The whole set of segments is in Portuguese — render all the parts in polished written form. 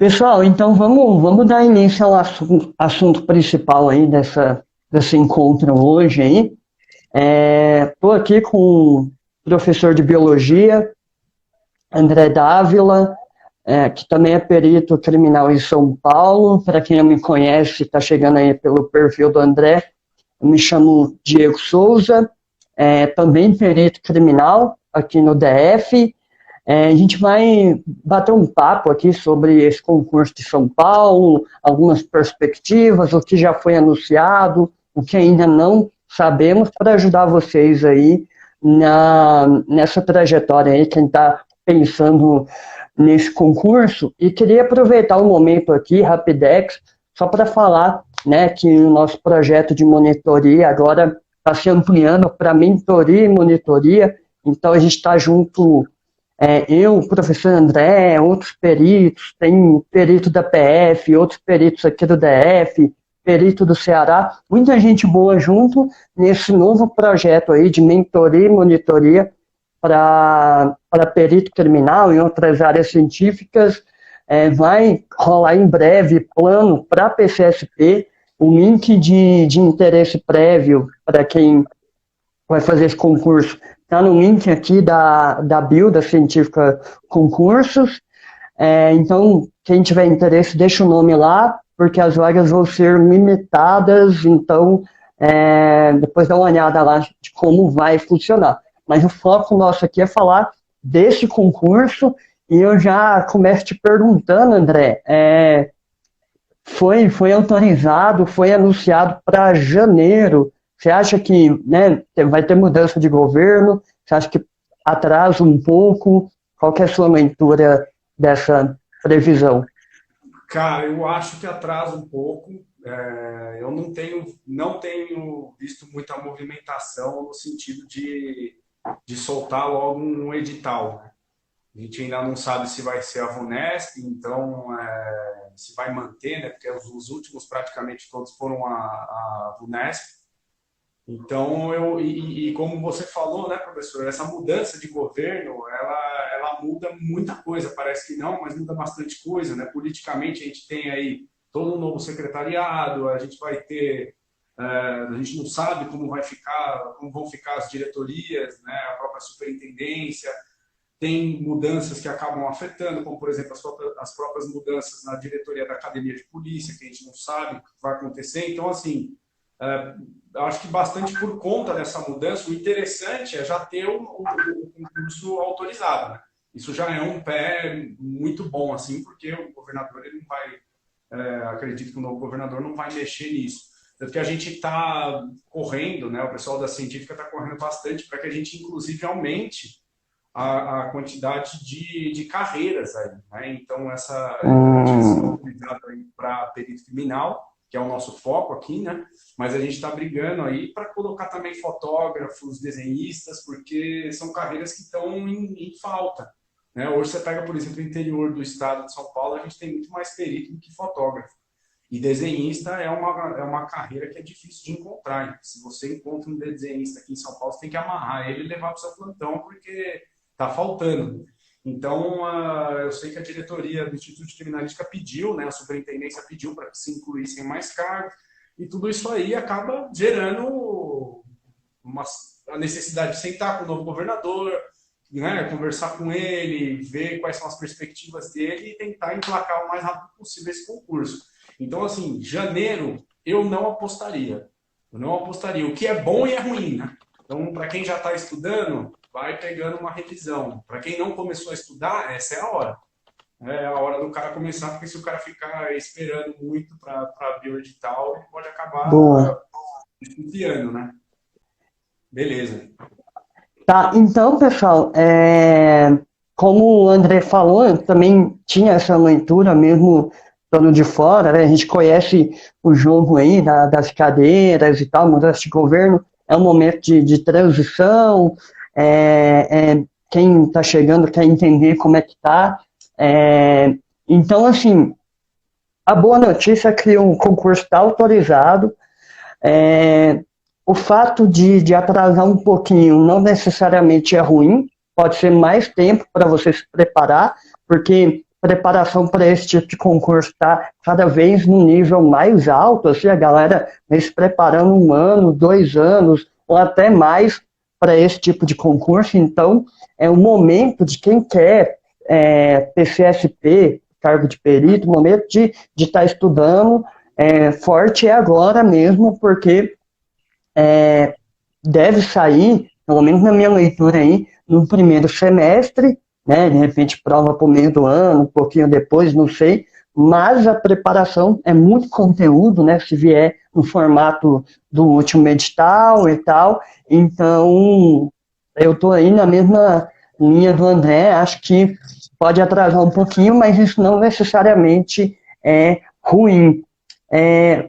Pessoal, então vamos dar início ao assunto principal aí desse encontro hoje aí. Estou aqui com o professor de biologia, André Dávila, que também é perito criminal em São Paulo. Para quem não me conhece, está chegando aí pelo perfil do André, eu me chamo Diego Souza, também perito criminal aqui no DF. A gente vai bater um papo aqui sobre esse concurso de São Paulo, algumas perspectivas, o que já foi anunciado, o que ainda não sabemos, para ajudar vocês aí nessa trajetória aí, quem está pensando nesse concurso. E queria aproveitar o momento aqui, Rapidex, só para falar, né, que o nosso projeto de monitoria agora está se ampliando para mentoria e monitoria, então a gente está junto. Eu, o professor André, outros peritos, tem perito da PF, outros peritos aqui do DF, perito do Ceará, muita gente boa junto nesse novo projeto aí de mentoria e monitoria para perito criminal e outras áreas científicas. Vai rolar em breve plano para a PCSP, o link de interesse prévio para quem vai fazer esse concurso está no link aqui da bio da Científica Concursos. Então, quem tiver interesse, deixa o nome lá, porque as vagas vão ser limitadas, então depois dá uma olhada lá de como vai funcionar. Mas o foco nosso aqui é falar desse concurso, e eu já começo te perguntando, André, foi autorizado, foi anunciado para janeiro. Você acha que, né, vai ter mudança de governo? Você acha que atrasa um pouco? Qual que é a sua leitura dessa previsão? Cara, eu acho que atrasa um pouco. Eu não tenho visto muita movimentação no sentido de soltar logo um edital. A gente ainda não sabe se vai ser a VUNESP, então se vai manter, né? Porque os últimos praticamente todos foram a VUNESP. Então, como você falou, né, professor, essa mudança de governo, ela muda muita coisa, parece que não, mas muda bastante coisa, né? Politicamente, a gente tem aí todo um novo secretariado, a gente vai ter, a gente não sabe como vão ficar as diretorias, né, a própria superintendência, tem mudanças que acabam afetando, como, por exemplo, as próprias mudanças na diretoria da Academia de Polícia, que a gente não sabe o que vai acontecer. Então, assim, acho que bastante por conta dessa mudança, o interessante é já ter o concurso autorizado, né? Isso já é um pé muito bom, assim, porque o governador, ele não vai, acredito que o novo governador não vai mexer nisso. Tanto que a gente está correndo, né? O pessoal da científica está correndo bastante para que a gente, inclusive, aumente a quantidade de carreiras aí, né? Então, essa autorizada para perito criminal, que é o nosso foco aqui, né? Mas a gente está brigando aí para colocar também fotógrafos, desenhistas, porque são carreiras que estão em falta, né? Hoje você pega, por exemplo, o interior do estado de São Paulo, a gente tem muito mais perito do que fotógrafo. E desenhista é uma carreira que é difícil de encontrar. Se você encontra um desenhista aqui em São Paulo, você tem que amarrar ele e levar para o seu plantão, porque está faltando. Então, eu sei que a diretoria do Instituto de Criminalística pediu, né, a superintendência pediu para que se incluíssem mais cargos, e tudo isso aí acaba gerando a necessidade de sentar com o novo governador, né, conversar com ele, ver quais são as perspectivas dele e tentar emplacar o mais rápido possível esse concurso. Então, assim, janeiro eu não apostaria. Eu não apostaria. O que é bom e é ruim, né? Então, para quem já está estudando, vai pegando uma revisão. Para quem não começou a estudar, essa é a hora. É a hora do cara começar, porque se o cara ficar esperando muito para abrir o edital, ele pode acabar Boa. desconfiando, né? Beleza. Tá, então, pessoal, como o André falou, eu também tinha essa leitura mesmo estando de fora, né? A gente conhece o jogo aí das cadeiras e tal, mudança de governo, é um momento de transição, quem está chegando quer entender como é que está. Então, assim, a boa notícia é que o concurso está autorizado. O fato de atrasar um pouquinho não necessariamente é ruim, pode ser mais tempo para você se preparar, porque preparação para esse tipo de concurso está cada vez num nível mais alto, assim, a galera vem se preparando 1 ano, 2 anos, ou até mais para esse tipo de concurso. Então, é o momento de quem quer PCSP, cargo de perito, o momento de estar estudando forte é agora mesmo, porque deve sair, pelo menos na minha leitura aí, no primeiro semestre, né? De repente prova para o meio do ano, um pouquinho depois, não sei, mas a preparação é muito conteúdo, né? Se vier no formato do último edital e tal, então eu estou aí na mesma linha do André, acho que pode atrasar um pouquinho, mas isso não necessariamente é ruim.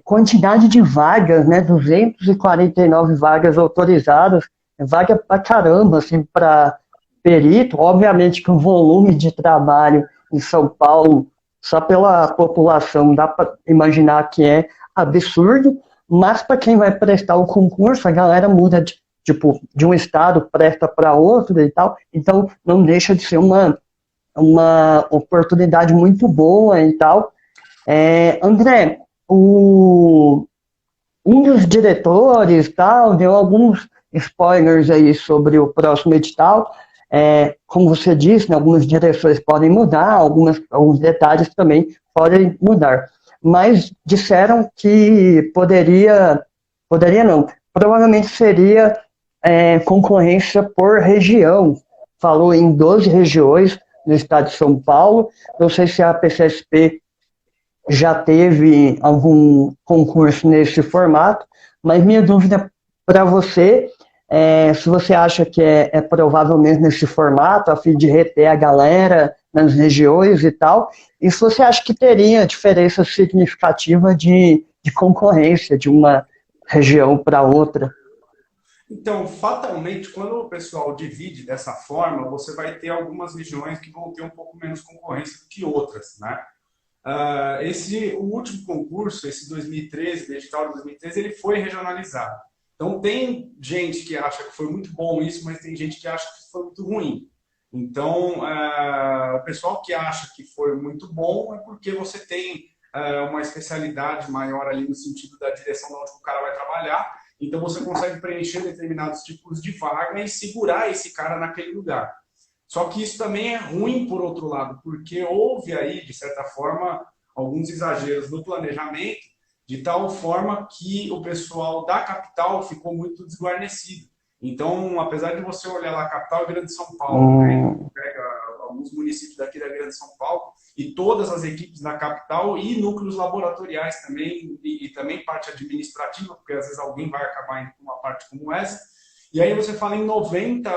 Quantidade de vagas, né? 249 vagas autorizadas, vaga pra caramba, assim, para perito. Obviamente que o volume de trabalho em São Paulo, só pela população, dá para imaginar que é absurdo, mas para quem vai prestar o concurso, a galera muda de um estado, presta para outro e tal, então não deixa de ser uma oportunidade muito boa e tal. André, um dos diretores tal deu alguns spoilers aí sobre o próximo edital. Como você disse, né, algumas direções podem mudar, alguns detalhes também podem mudar. Mas disseram que poderia não, provavelmente seria concorrência por região. Falou em 12 regiões no estado de São Paulo. Não sei se a PCSP já teve algum concurso nesse formato, mas minha dúvida para você se você acha que é provável mesmo nesse formato, a fim de reter a galera nas regiões e tal, e se você acha que teria diferença significativa de concorrência de uma região para outra. Então, fatalmente, quando o pessoal divide dessa forma, você vai ter algumas regiões que vão ter um pouco menos concorrência do que outras, né? O último concurso, esse 2013, o edital de 2013, ele foi regionalizado. Então, tem gente que acha que foi muito bom isso, mas tem gente que acha que foi muito ruim. Então, o pessoal que acha que foi muito bom é porque você tem uma especialidade maior ali no sentido da direção de onde o cara vai trabalhar. Então, você consegue preencher determinados tipos de vaga e segurar esse cara naquele lugar. Só que isso também é ruim, por outro lado, porque houve aí, de certa forma, alguns exageros no planejamento, de tal forma que o pessoal da capital ficou muito desguarnecido. Então, apesar de você olhar lá, a capital é Grande São Paulo, né? Pega alguns municípios daqui da Grande São Paulo, e todas as equipes da capital e núcleos laboratoriais também, e também parte administrativa, porque às vezes alguém vai acabar indo para uma parte como essa. E aí você fala em 90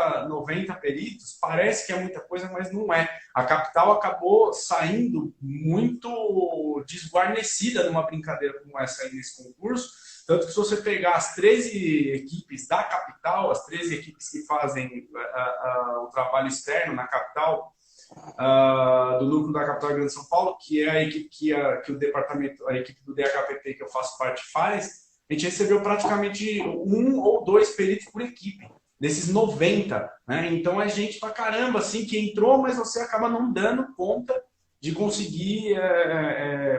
peritos, parece que é muita coisa, mas não é. A capital acabou saindo muito desguarnecida numa brincadeira como essa aí nesse concurso, tanto que se você pegar as 13 equipes da capital, as 13 equipes que fazem o trabalho externo na capital, do núcleo da capital Grande São Paulo, que é a equipe que o departamento, a equipe do DHPP que eu faço parte faz, a gente recebeu praticamente 1 ou 2 peritos por equipe, desses 90, né? Então é gente pra caramba, assim, que entrou, mas você acaba não dando conta de conseguir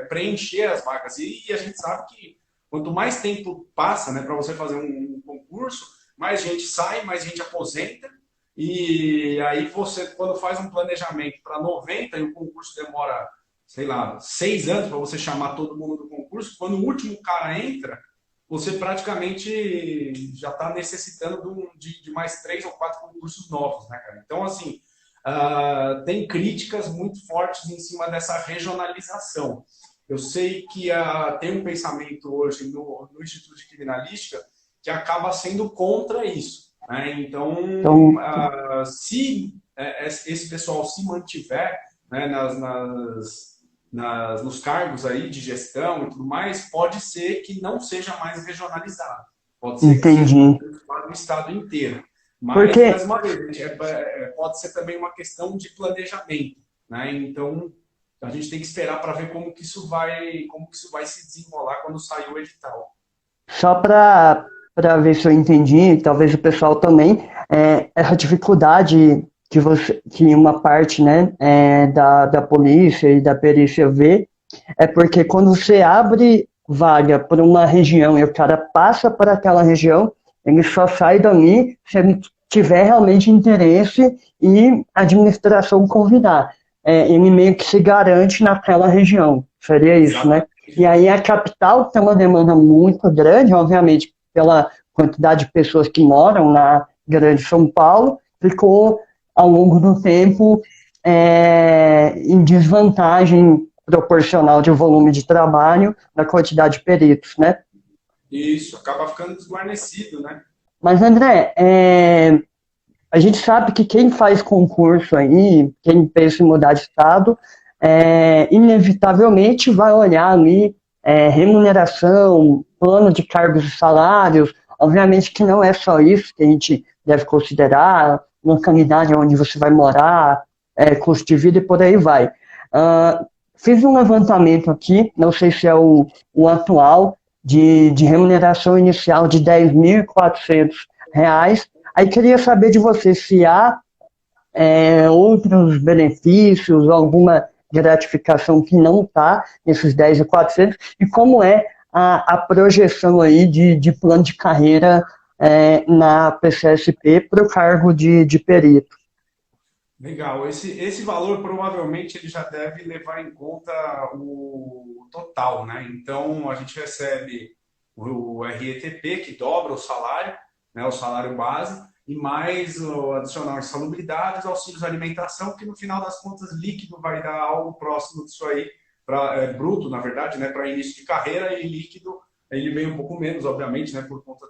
preencher as vagas. E a gente sabe que quanto mais tempo passa, né, para você fazer um concurso, mais gente sai, mais gente aposenta, e aí você, quando faz um planejamento para 90 e o concurso demora, sei lá, 6 anos para você chamar todo mundo do concurso, quando o último cara entra, você praticamente já está necessitando de mais 3 ou 4 concursos novos, né, cara? Então, assim, tem críticas muito fortes em cima dessa regionalização. Eu sei que tem um pensamento hoje no Instituto de Criminalística que acaba sendo contra isso, né? Então, se esse pessoal se mantiver, né, nos cargos aí de gestão e tudo mais, pode ser que não seja mais regionalizado. Pode ser que seja no estado inteiro. Mas, mais uma vez, pode ser também uma questão de planejamento, né? Então, a gente tem que esperar para ver como que isso vai se desenrolar quando sair o edital. Só para ver se eu entendi, talvez o pessoal também, essa dificuldade que uma parte, né, da polícia e da perícia vê, é porque quando você abre vaga para uma região e o cara passa para aquela região, ele só sai dali se ele tiver realmente interesse e a administração convidar. Ele meio que se garante naquela região. Seria isso, né? E aí a capital tem uma demanda muito grande, obviamente, pela quantidade de pessoas que moram na Grande São Paulo, ficou ao longo do tempo em desvantagem proporcional de volume de trabalho da quantidade de peritos, né? Isso, acaba ficando desguarnecido, né? Mas, André, a gente sabe que quem faz concurso aí, quem pensa em mudar de estado, inevitavelmente vai olhar ali remuneração, plano de cargos e salários. Obviamente que não é só isso que a gente deve considerar, localidade onde você vai morar, custo de vida e por aí vai. Fiz um levantamento aqui, não sei se é o atual, de remuneração inicial de R$ 10.400. Aí queria saber de você se há outros benefícios, alguma gratificação que não está nesses 10.400 e como é a projeção aí de plano de carreira na PCSP para o cargo de perito. Legal. Esse valor provavelmente ele já deve levar em conta o total, né? Então a gente recebe o RETP, que dobra o salário, né, o salário base, e mais o adicional de salubridade, os auxílios de alimentação, que no final das contas líquido vai dar algo próximo disso aí, bruto, na verdade, né, para início de carreira, e líquido ele veio um pouco menos, obviamente, né, por conta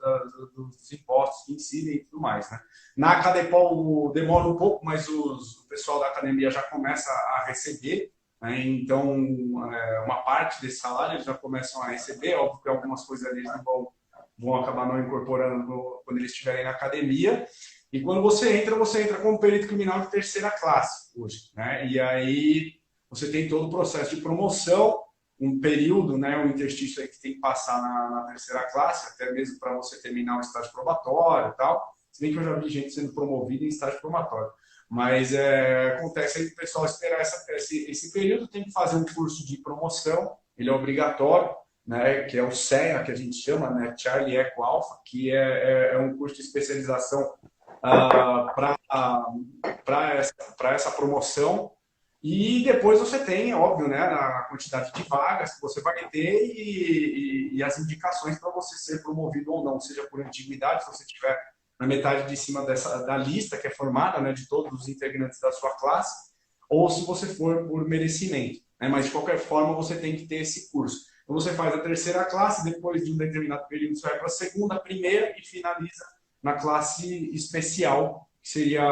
dos impostos que incidem e tudo mais, né. Na Acadepol demora um pouco, mas o pessoal da academia já começa a receber, né, então uma parte desse salário eles já começam a receber, óbvio que algumas coisas eles vão acabar não incorporando quando eles estiverem na academia. E quando você entra como perito criminal de terceira classe hoje, né? E aí você tem todo o processo de promoção, um período, né, um interstício aí que tem que passar na terceira classe, até mesmo para você terminar o estágio probatório e tal. Se bem que eu já vi gente sendo promovida em estágio probatório. Mas acontece aí que o pessoal esperar esse período, tem que fazer um curso de promoção, ele é obrigatório, né, que é o CEA, que a gente chama, né, Charlie Echo Alpha, que é um curso de especialização para essa promoção. E depois você tem, óbvio, né, a quantidade de vagas que você vai ter e as indicações para você ser promovido ou não, seja por antiguidade, se você tiver na metade de cima da lista que é formada, né, de todos os integrantes da sua classe, ou se você for por merecimento, né, mas de qualquer forma você tem que ter esse curso. Então você faz a terceira classe, depois de um determinado período você vai para a segunda, a primeira e finaliza na classe especial, que seria,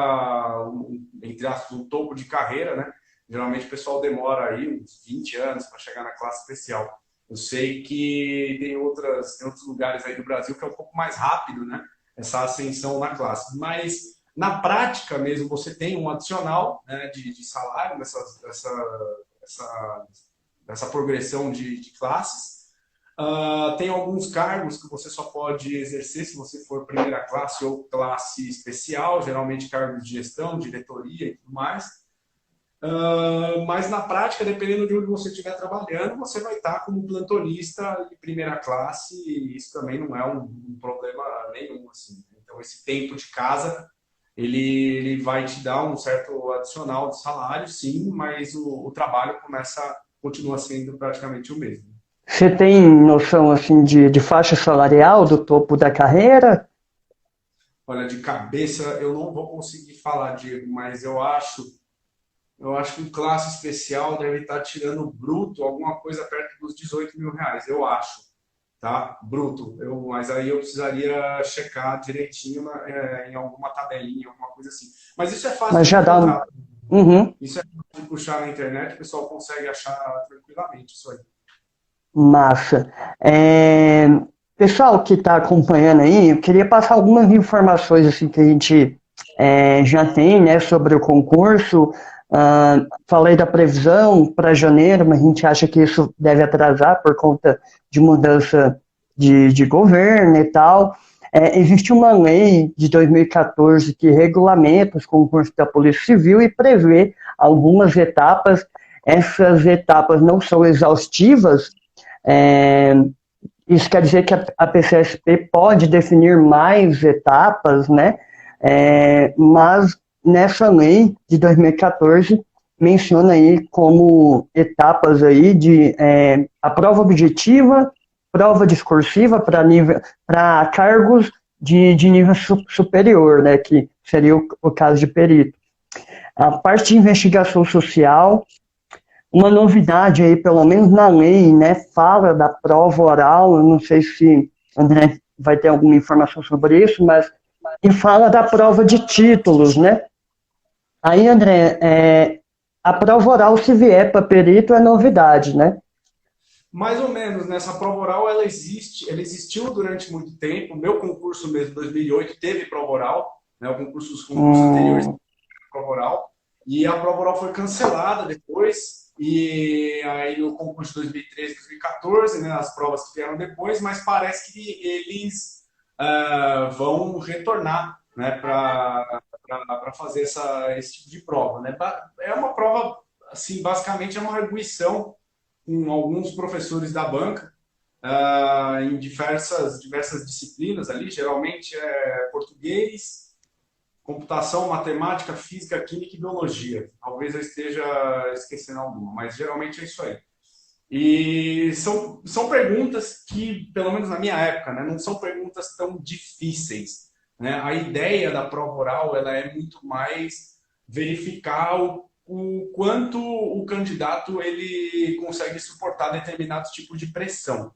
entre aspas, um topo de carreira, né? Geralmente o pessoal demora aí uns 20 anos para chegar na classe especial. Eu sei que tem outros lugares aí do Brasil que é um pouco mais rápido, né? Essa ascensão na classe. Mas na prática mesmo você tem um adicional, né, de salário essa progressão de classes. Tem alguns cargos que você só pode exercer se você for primeira classe ou classe especial, geralmente cargos de gestão, diretoria e tudo mais. Mas na prática, dependendo de onde você estiver trabalhando, você vai estar como plantonista de primeira classe e isso também não é um problema nenhum. Assim. Então esse tempo de casa, ele vai te dar um certo adicional de salário, sim, mas o trabalho continua sendo praticamente o mesmo. Você tem noção assim de faixa salarial do topo da carreira? Olha, de cabeça eu não vou conseguir falar, Diego, mas eu acho que um classe especial deve estar tirando bruto alguma coisa perto dos R$ 18.000, eu acho, tá? Bruto. Mas aí eu precisaria checar direitinho em alguma tabelinha, alguma coisa assim. Mas isso é fácil. Mas já dá. Uhum. Isso é fácil de puxar na internet, o pessoal consegue achar tranquilamente isso aí. Massa. Pessoal que está acompanhando aí, eu queria passar algumas informações assim, que a gente já tem, né, sobre o concurso. Falei da previsão para janeiro, mas a gente acha que isso deve atrasar por conta de mudança de governo e tal. existe uma lei de 2014 que regulamenta os concursos da Polícia Civil e prevê algumas etapas. Essas etapas não são exaustivas, isso quer dizer que a PCSP pode definir mais etapas, né? Mas nessa lei de 2014 menciona aí como etapas aí de a prova objetiva, prova discursiva para cargos de nível superior, né? Que seria o caso de perito. A parte de investigação social, uma novidade aí, pelo menos na lei, né, fala da prova oral, eu não sei se o André vai ter alguma informação sobre isso, mas e fala da prova de títulos, né? Aí, André, a prova oral, se vier para perito, é novidade, né? Mais ou menos, né? Essa prova oral, ela existiu durante muito tempo. O meu concurso mesmo, 2008, teve prova oral, né? Os concursos anteriores teve prova oral. E a prova oral foi cancelada depois. E aí no concurso de 2013, 2014, né, as provas que vieram depois, mas parece que eles vão retornar, né, para fazer esse tipo de prova, né? É uma prova, assim, basicamente é uma arguição com alguns professores da banca em diversas disciplinas ali, geralmente é português, computação, matemática, física, química e biologia. Talvez eu esteja esquecendo alguma, mas geralmente é isso aí. E são perguntas que, pelo menos na minha época, né, não são perguntas tão difíceis, né? A ideia da prova oral ela é muito mais verificar o quanto o candidato ele consegue suportar determinado tipo de pressão,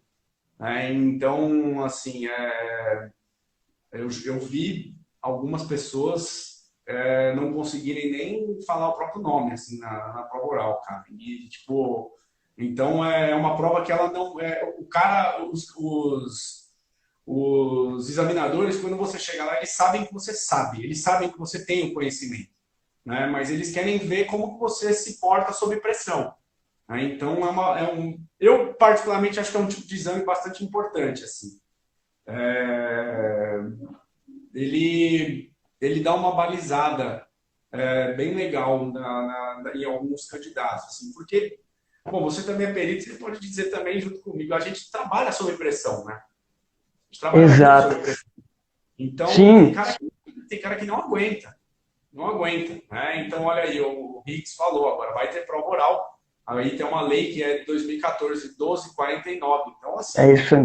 né? Então, assim, eu vi algumas pessoas não conseguirem nem falar o próprio nome assim na prova oral, cara. E tipo, então é uma prova que ela não o cara, os examinadores, quando você chega lá, eles sabem que você sabe, eles sabem que você tem o conhecimento, né? Mas eles querem ver como que você se porta sob pressão, né? Então eu particularmente acho que é um tipo de exame bastante importante assim. Ele dá uma balizada bem legal em alguns candidatos, assim, porque, bom, você também é perito, você pode dizer também junto comigo, a gente trabalha sob pressão, né? A gente trabalha Exato. sob pressão. Então, Sim. tem cara que não aguenta, né? Então, olha aí, o Higgs falou agora, vai ter prova oral, aí tem uma lei que é de 2014, 1249, então, assim, É isso.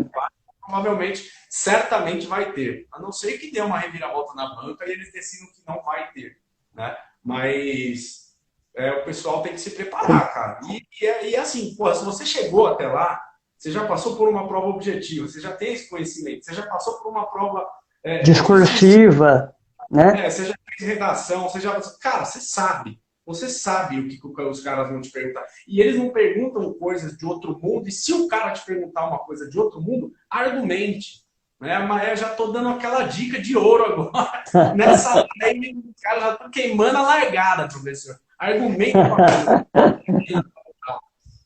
Provavelmente, certamente vai ter. A não ser que dê uma reviravolta na banca e eles decidam que não vai ter, né? Mas o pessoal tem que se preparar, cara. E assim, pô, se você chegou até lá, você já passou por uma prova objetiva, você já tem esse conhecimento, você já passou por uma prova discursiva, né? Você já fez redação, cara, você sabe. Você sabe o que os caras vão te perguntar. E eles não perguntam coisas de outro mundo. E se o cara te perguntar uma coisa de outro mundo, argumente. Né? Mas eu já estou dando aquela dica de ouro agora. Nessa live, os caras já estão queimando a largada, professor. Argumenta pra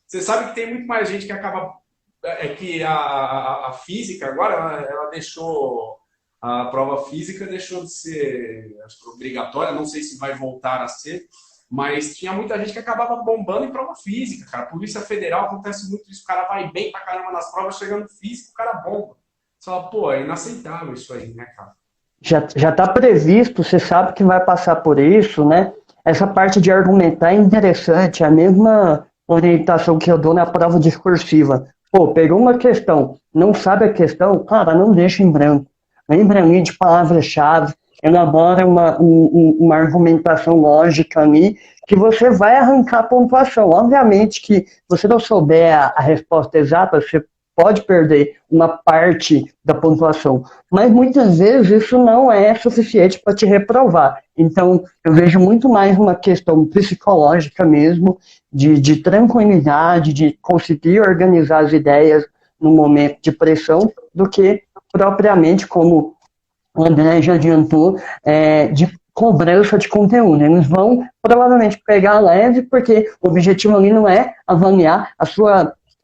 Você sabe que tem muito mais gente que acaba... que a física agora, ela deixou... A prova física deixou de ser obrigatória. Não sei se vai voltar a ser. Mas tinha muita gente que acabava bombando em prova física, cara. Polícia Federal acontece muito isso. O cara vai bem pra caramba nas provas, chegando físico, o cara bomba. Você fala, pô, é inaceitável isso aí, né, cara? Já tá previsto, você sabe que vai passar por isso, né? Essa parte de argumentar é interessante, é a mesma orientação que eu dou na prova discursiva. Pô, pegou uma questão, não sabe a questão, cara, não deixa em branco. Lembra ali de palavras-chave, elabora uma argumentação lógica ali, que você vai arrancar a pontuação. Obviamente que você não souber a resposta exata, você pode perder uma parte da pontuação, mas muitas vezes isso não é suficiente para te reprovar. Então, eu vejo muito mais uma questão psicológica mesmo, de tranquilidade, de conseguir organizar as ideias no momento de pressão, do que propriamente, como o André já adiantou, de cobrança de conteúdo. Eles vão provavelmente pegar leve, porque o objetivo ali não é avaliar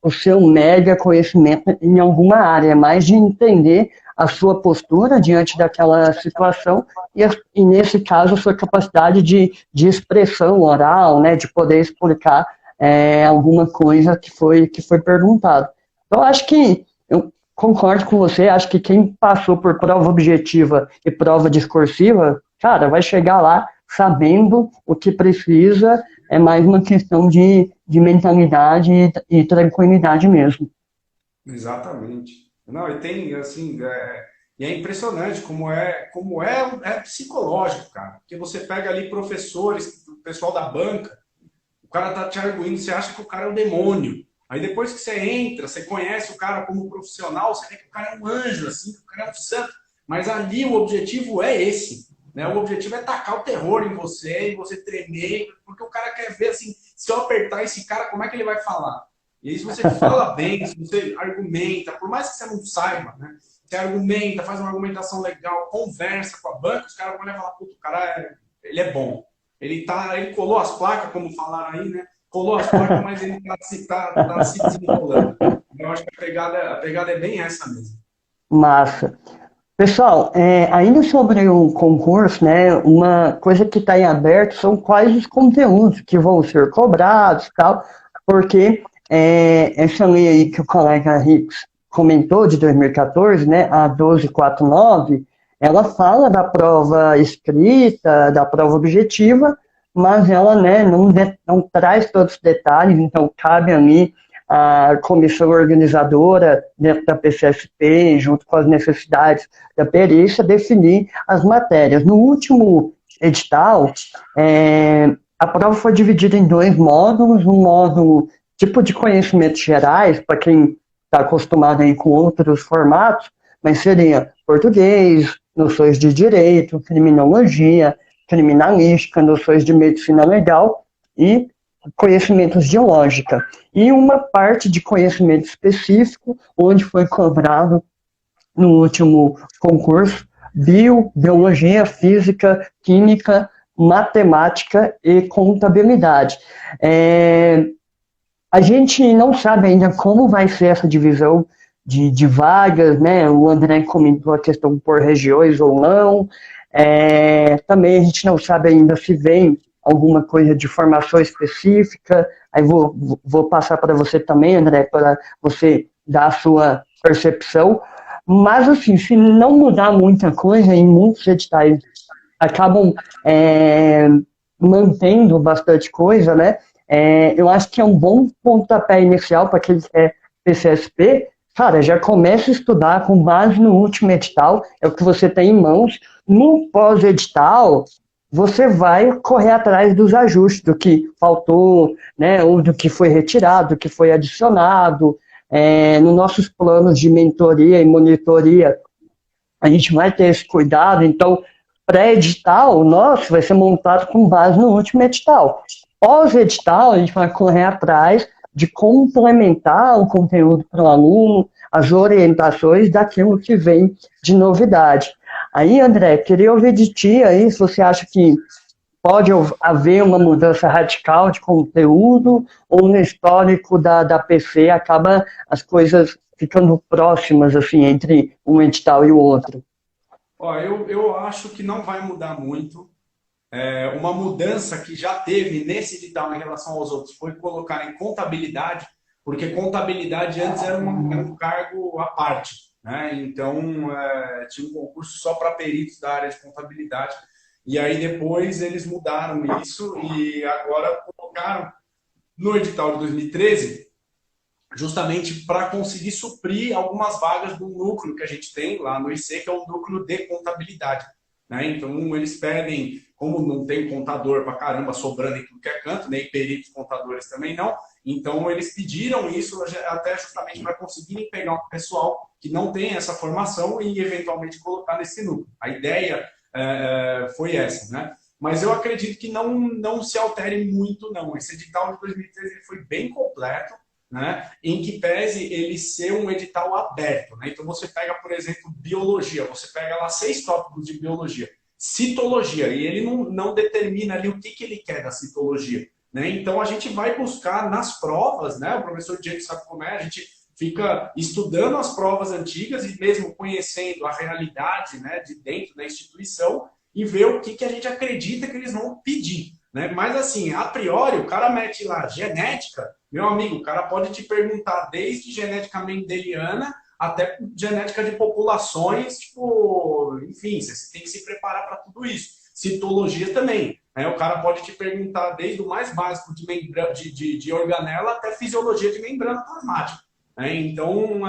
o seu mega conhecimento em alguma área, é mais de entender a sua postura diante daquela situação e nesse caso, a sua capacidade de expressão oral, né, de poder explicar alguma coisa que foi perguntado. Então, acho que eu concordo com você, acho que quem passou por prova objetiva e prova discursiva, cara, vai chegar lá sabendo o que precisa, é mais uma questão de mentalidade e tranquilidade mesmo. Exatamente. Não, e tem, assim, e é impressionante é psicológico, cara. Porque você pega ali professores, o pessoal da banca, o cara tá te arguindo, você acha que o cara é o demônio. Aí depois que você entra, você conhece o cara como profissional, você vê que o cara é um anjo, assim, que o cara é um santo. Mas ali o objetivo é esse, né? O objetivo é tacar o terror em você, e você tremer, porque o cara quer ver, assim, se eu apertar esse cara, como é que ele vai falar? E aí se você fala bem, se você argumenta, por mais que você não saiba, né? Você argumenta, faz uma argumentação legal, conversa com a banca, os caras vão olhar e falar, puto, o cara, ele é bom. Ele colou as placas, como falaram aí, né? Colou as placas, mas ele tá se desenrolando. Eu acho que a pegada é bem essa mesmo. Massa. Pessoal, ainda sobre o concurso, né, uma coisa que está em aberto são quais os conteúdos que vão ser cobrados e tal, porque essa lei aí que o colega Rix comentou, de 2014, né, a 1249, ela fala da prova escrita, da prova objetiva, mas ela, né, não traz todos os detalhes, então cabe ali a comissão organizadora dentro da PCSP, junto com as necessidades da perícia, definir as matérias. No último edital, a prova foi dividida em dois módulos, um módulo tipo de conhecimentos gerais, para quem está acostumado aí com outros formatos, mas seria português, noções de direito, criminologia, criminalística, noções de medicina legal e conhecimentos de lógica. E uma parte de conhecimento específico, onde foi cobrado no último concurso, biologia, física, química, matemática e contabilidade. A gente não sabe ainda como vai ser essa divisão de vagas, né? O André comentou a questão por regiões ou não. Também a gente não sabe ainda se vem alguma coisa de formação específica. Aí vou passar para você também, André, para você dar a sua percepção. Mas, assim, se não mudar muita coisa, em muitos editais acabam mantendo bastante coisa, né? Eu acho que é um bom pontapé inicial para quem quer PCSP. Cara, já começa a estudar com base no último edital, é o que você tem em mãos. No pós-edital, você vai correr atrás dos ajustes, do que faltou, né, ou do que foi retirado, do que foi adicionado. Nos nossos planos de mentoria e monitoria, a gente vai ter esse cuidado. Então, pré-edital nosso vai ser montado com base no último edital. Pós-edital, a gente vai correr atrás de complementar o conteúdo para o aluno, as orientações daquilo que vem de novidade. Aí, André, queria ouvir de ti aí, se você acha que pode haver uma mudança radical de conteúdo, ou no histórico da PC acaba as coisas ficando próximas, assim, entre um edital e o outro. Ó, eu acho que não vai mudar muito. Uma mudança que já teve nesse edital em relação aos outros foi colocar em contabilidade, porque contabilidade antes era um cargo à parte, né? Então, tinha um concurso só para peritos da área de contabilidade. E aí depois eles mudaram isso e agora colocaram no edital de 2013 justamente para conseguir suprir algumas vagas do núcleo que a gente tem lá no IC, que é o núcleo de contabilidade, né? Então, eles pedem, como não tem contador para caramba sobrando em tudo que é canto, nem peritos contadores também não, então eles pediram isso até justamente para conseguirem pegar um pessoal que não tem essa formação e eventualmente colocar nesse núcleo. A ideia foi essa, né? Mas eu acredito que não se altere muito, não. Esse edital de 2013 foi bem completo, né? Em que pese ele ser um edital aberto, né? Então você pega, por exemplo, biologia, você pega lá 6 tópicos de biologia, citologia, e ele não determina ali o que ele quer da citologia, né? Então a gente vai buscar nas provas, né? O professor Diego sabe como é, a gente fica estudando as provas antigas e mesmo conhecendo a realidade, né, de dentro da instituição e ver o que a gente acredita que eles vão pedir. Né? Mas assim, a priori, o cara mete lá genética, meu amigo, o cara pode te perguntar desde genética mendeliana até genética de populações, tipo, enfim, você tem que se preparar para tudo isso. Citologia também. Né? O cara pode te perguntar desde o mais básico de organela até fisiologia de membrana plasmática. Né? Então,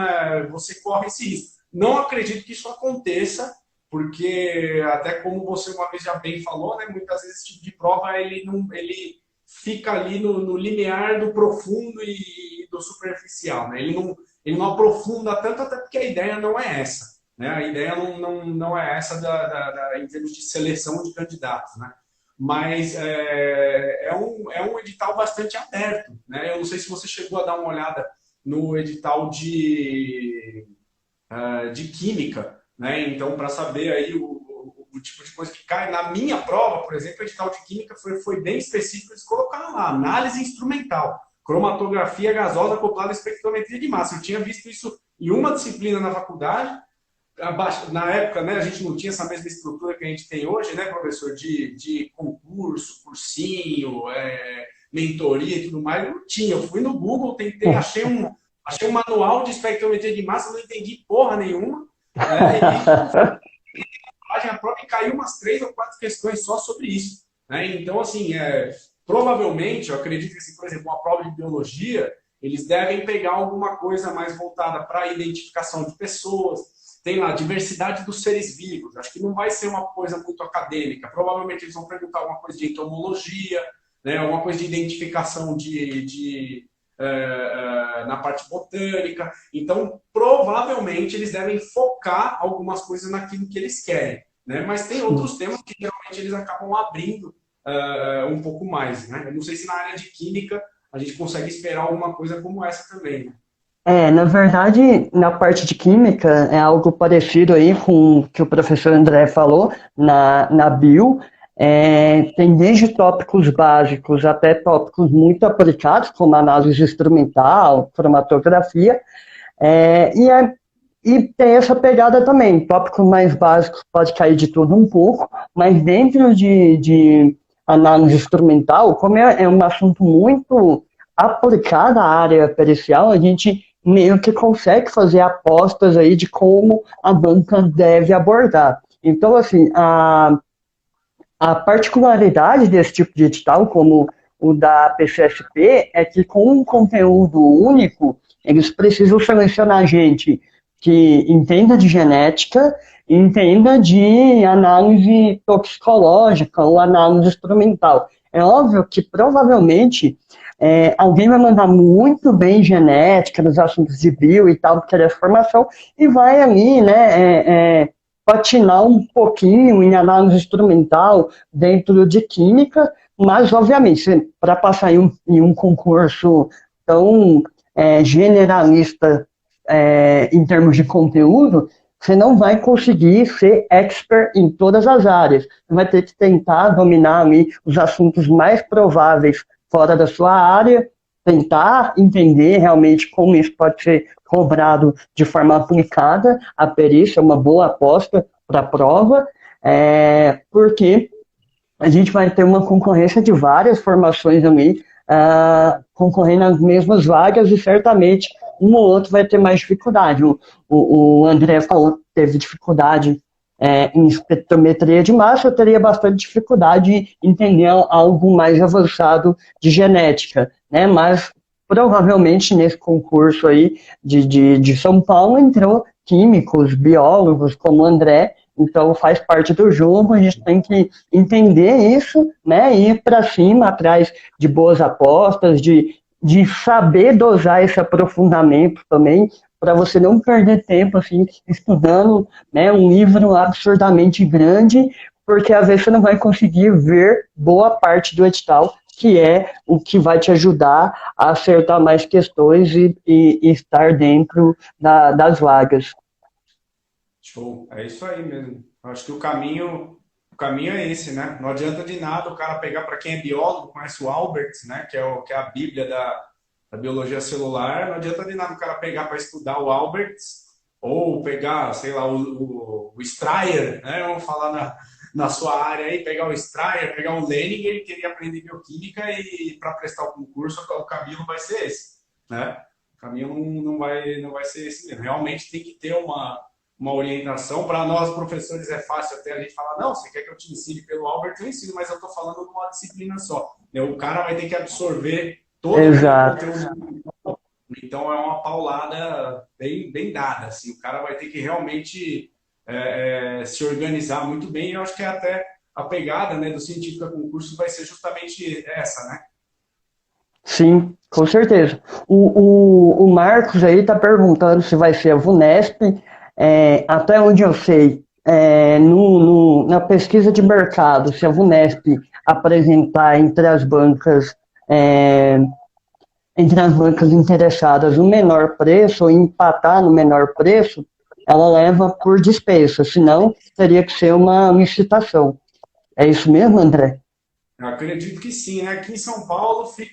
você corre esse risco. Não acredito que isso aconteça, porque até como você uma vez já bem falou, né, muitas vezes esse tipo de prova ele fica ali no limiar do profundo e do superficial. Né? Ele não aprofunda tanto, até porque a ideia não é essa. Né? A ideia não é essa em termos de seleção de candidatos. Né? Mas é um edital bastante aberto. Né? Eu não sei se você chegou a dar uma olhada no edital de química, né? Então, para saber aí o tipo de coisa que cai. Na minha prova, por exemplo, o edital de química foi bem específico, eles colocaram lá, análise instrumental, cromatografia gasosa acoplada à espectrometria de massa. Eu tinha visto isso em uma disciplina na faculdade, na época, né, a gente não tinha essa mesma estrutura que a gente tem hoje, né, professor, de concurso, cursinho, mentoria e tudo mais, não tinha. Eu fui no Google, tentei, achei um manual de espectrometria de massa, não entendi porra nenhuma, né, a prova e caiu umas 3 ou 4 questões só sobre isso. Né? Então, assim, provavelmente, eu acredito que, assim, por exemplo, uma prova de biologia, eles devem pegar alguma coisa mais voltada para a identificação de pessoas, tem lá, diversidade dos seres vivos. Acho que não vai ser uma coisa muito acadêmica. Provavelmente eles vão perguntar alguma coisa de entomologia, né? Alguma coisa de identificação na parte botânica. Então, provavelmente, eles devem focar algumas coisas naquilo que eles querem. Né? Mas tem outros temas que geralmente eles acabam abrindo um pouco mais. Né? Eu não sei se na área de química a gente consegue esperar alguma coisa como essa também. Né? Na verdade, na parte de química, é algo parecido aí com o que o professor André falou na bio. Tem desde tópicos básicos até tópicos muito aplicados, como análise instrumental, cromatografia, é, e, é, e tem essa pegada também. Tópicos mais básicos pode cair de tudo um pouco, mas dentro de análise instrumental, como é um assunto muito aplicado à área pericial, a gente meio que consegue fazer apostas aí de como a banca deve abordar. Então, assim, a particularidade desse tipo de edital, como o da PCSP, é que com um conteúdo único, eles precisam selecionar gente que entenda de genética, entenda de análise toxicológica ou análise instrumental. É óbvio que provavelmente alguém vai mandar muito bem genética nos assuntos de bio e tal, porque é a formação, e vai ali, né, patinar um pouquinho em análise instrumental dentro de química, mas, obviamente, para passar em um concurso tão generalista em termos de conteúdo, você não vai conseguir ser expert em todas as áreas. Você vai ter que tentar dominar ali os assuntos mais prováveis fora da sua área, tentar entender realmente como isso pode ser cobrado de forma aplicada. A perícia é uma boa aposta para a prova, porque a gente vai ter uma concorrência de várias formações ali, concorrendo às mesmas vagas, e certamente um ou outro vai ter mais dificuldade. O André falou que teve dificuldade em espectrometria de massa, eu teria bastante dificuldade em entender algo mais avançado de genética, né? Mas provavelmente nesse concurso aí de São Paulo entrou químicos, biólogos como o André, então faz parte do jogo, a gente tem que entender isso, né? E ir para cima, atrás de boas apostas, de saber dosar esse aprofundamento também, para você não perder tempo assim, estudando, né, um livro absurdamente grande, porque às vezes você não vai conseguir ver boa parte do edital, que é o que vai te ajudar a acertar mais questões e estar dentro das vagas. Show, é isso aí mesmo. Acho que o caminho é esse, né? Não adianta de nada o cara pegar, para quem é biólogo, conhece o Albert, né? Que é a Bíblia da biologia celular, não adianta de nada o cara pegar para estudar o Alberts ou pegar, sei lá, o Stryer, né? Vamos falar na sua área aí, pegar o Stryer, pegar o Leninger e querer aprender bioquímica e para prestar o concurso o caminho vai ser esse, né? O caminho não vai ser esse mesmo. Realmente tem que ter uma orientação. Para nós, professores, é fácil até a gente falar, não, você quer que eu te ensine pelo Albert, eu ensino, mas eu estou falando de uma disciplina só. O cara vai ter que absorver todo o Exato. conteúdo. Então, é uma paulada bem dada. Assim. O cara vai ter que realmente se organizar muito bem. Eu acho que até a pegada, né, do Científica Concursos vai ser justamente essa, né? Sim, com certeza. O Marcos aí está perguntando se vai ser a VUNESP. Até onde eu sei, na pesquisa de mercado, se a VUNESP apresentar é, entre as bancas interessadas o menor preço, ou empatar no menor preço, ela leva por dispensa, senão teria que ser uma licitação. É isso mesmo, André? Eu acredito que sim, né? Aqui em São Paulo você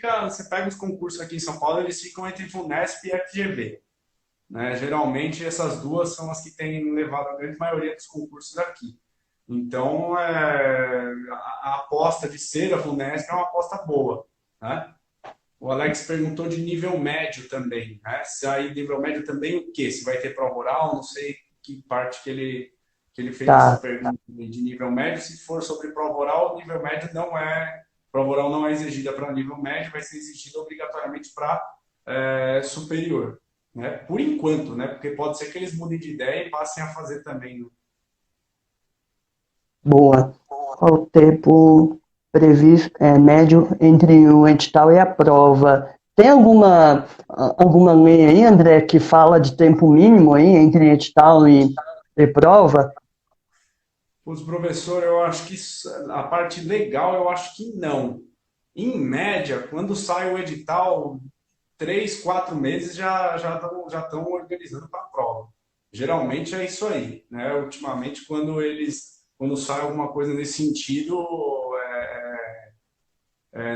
pega os concursos aqui em São Paulo, eles ficam entre VUNESP e FGV. Né? Geralmente essas duas são as que têm levado a grande maioria dos concursos aqui. Então, a aposta de ser a VUNESP é uma aposta boa. Né? O Alex perguntou de nível médio também. Né? Se aí nível médio também o quê? Se vai ter prova oral, não sei que parte que ele fez essa Tá. pergunta de nível médio. Se for sobre prova oral, nível médio não é. Prova oral não é exigida para nível médio, vai ser exigida obrigatoriamente para superior. Né? Por enquanto, né? Porque pode ser que eles mudem de ideia e passem a fazer também. Né? Boa. Qual o tempo previsto, médio entre o edital e a prova? Tem alguma lei aí, André, que fala de tempo mínimo aí entre edital e prova? Os professores, eu acho que a parte legal, eu acho que não. Em média, quando sai o edital, 3, 4 meses já estão organizando para a prova. Geralmente é isso aí, né? Ultimamente, quando sai alguma coisa nesse sentido,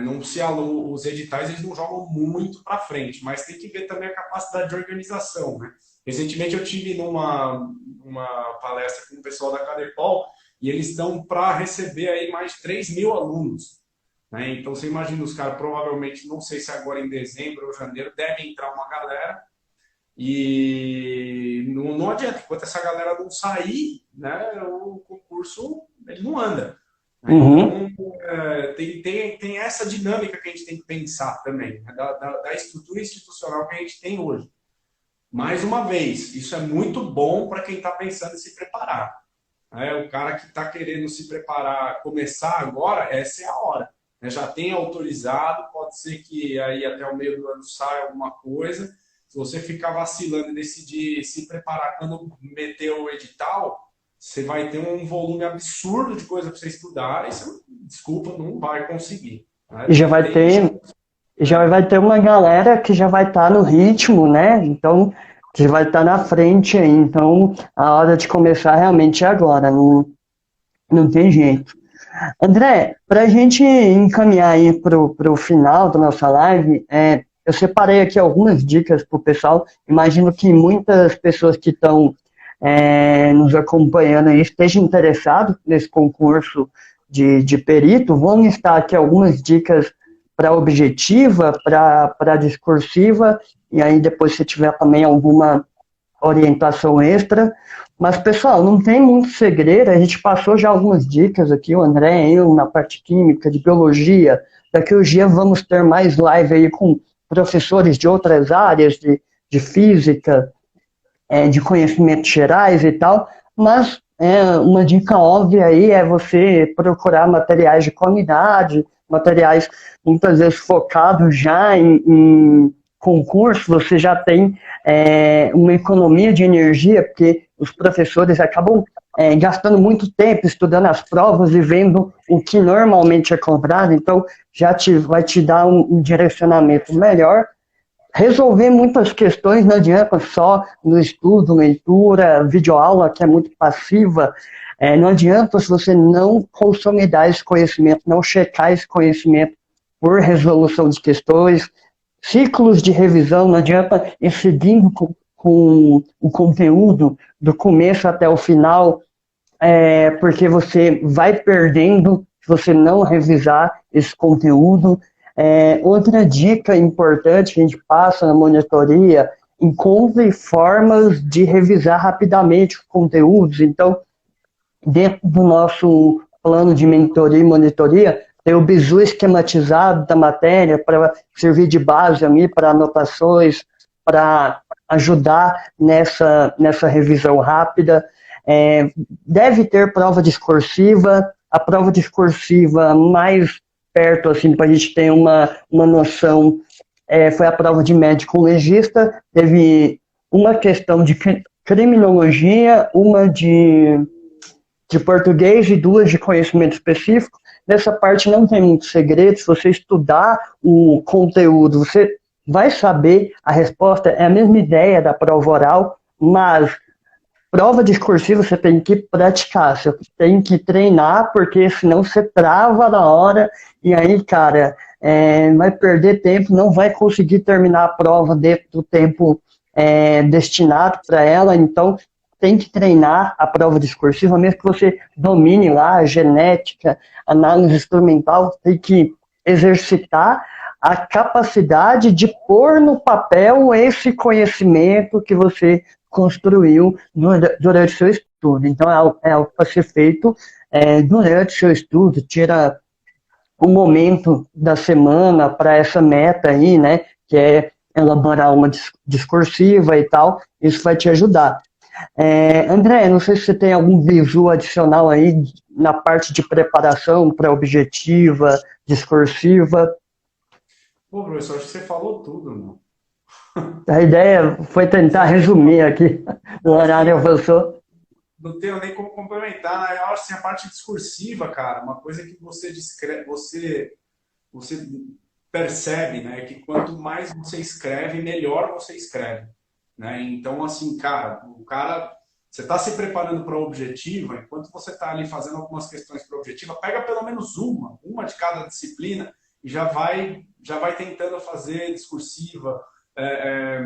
não se os editais eles não jogam muito para frente, mas tem que ver também a capacidade de organização, né? Recentemente eu tive numa palestra com o pessoal da Cadepol e eles estão para receber aí mais de 3 mil alunos. Né? Então você imagina, os caras provavelmente, não sei se agora em dezembro ou janeiro, deve entrar uma galera e não adianta, enquanto essa galera não sair, né, o concurso ele não anda. Né? Uhum. Então tem essa dinâmica que a gente tem que pensar também, né, da estrutura institucional que a gente tem hoje. Mais uma vez, isso é muito bom para quem está pensando em se preparar. O cara que está querendo se preparar, começar agora, essa é a hora. Já tem autorizado, pode ser que aí até o meio do ano saia alguma coisa. Se você ficar vacilando e decidir se preparar quando meter o edital, você vai ter um volume absurdo de coisa para você estudar e você, desculpa, não vai conseguir. Né? E já vai ter uma galera que já vai estar no ritmo, né? Então, que vai estar na frente aí. Então, a hora de começar realmente é agora, não tem jeito. André, para a gente encaminhar aí para o final da nossa live, eu separei aqui algumas dicas para o pessoal. Imagino que muitas pessoas que estão nos acompanhando aí estejam interessados nesse concurso de perito. Vão estar aqui algumas dicas para objetiva, para discursiva, e aí depois se tiver também alguma orientação extra. Mas, pessoal, não tem muito segredo, a gente passou já algumas dicas aqui, o André, eu, na parte química, de biologia. Daqui a uns dias vamos ter mais live aí com professores de outras áreas, de física, de conhecimentos gerais e tal, mas uma dica óbvia aí é você procurar materiais de qualidade, materiais muitas vezes focados já em concurso, você já tem uma economia de energia, porque os professores acabam gastando muito tempo estudando as provas e vendo o que normalmente é cobrado, então vai te dar um direcionamento melhor. Resolver muitas questões não adianta só no estudo, leitura, videoaula, que é muito passiva. Não adianta se você não consolidar esse conhecimento, não checar esse conhecimento por resolução de questões, ciclos de revisão, não adianta ir seguindo com o conteúdo do começo até o final, porque você vai perdendo se você não revisar esse conteúdo. Outra dica importante que a gente passa na monitoria: encontre formas de revisar rapidamente os conteúdos. Então, dentro do nosso plano de mentoria e monitoria, tem o bizu esquematizado da matéria para servir de base ali para anotações, para ajudar nessa revisão rápida. Deve ter prova discursiva, a prova discursiva mais perto, assim, para a gente ter uma noção, foi a prova de médico legista, teve uma questão de criminologia, uma de português e duas de conhecimento específico. Nessa parte não tem muito segredo, se você estudar o conteúdo, você vai saber a resposta, é a mesma ideia da prova oral, mas prova discursiva você tem que praticar, você tem que treinar, porque senão você trava na hora e aí, cara, vai perder tempo, não vai conseguir terminar a prova dentro do tempo destinado para ela, então tem que treinar a prova discursiva, mesmo que você domine lá a genética, análise instrumental, tem que exercitar a capacidade de pôr no papel esse conhecimento que você construiu durante o seu estudo. Então, é algo para ser feito durante o seu estudo, tira um momento da semana para essa meta aí, né, que é elaborar uma discursiva e tal, isso vai te ajudar. André, não sei se você tem algum bizu adicional aí na parte de preparação para objetiva, discursiva. Pô, professor, acho que você falou tudo, meu. A ideia foi tentar resumir aqui, o horário Sim, avançou. não tenho nem como complementar. Né? Eu acho assim, a parte discursiva, cara, uma coisa que você descreve, você percebe, né, que quanto mais você escreve, melhor você escreve, né? Então, assim, você está se preparando para a objetiva, enquanto você está ali fazendo algumas questões para a objetiva, pega pelo menos uma de cada disciplina e já vai tentando fazer discursiva, é, é,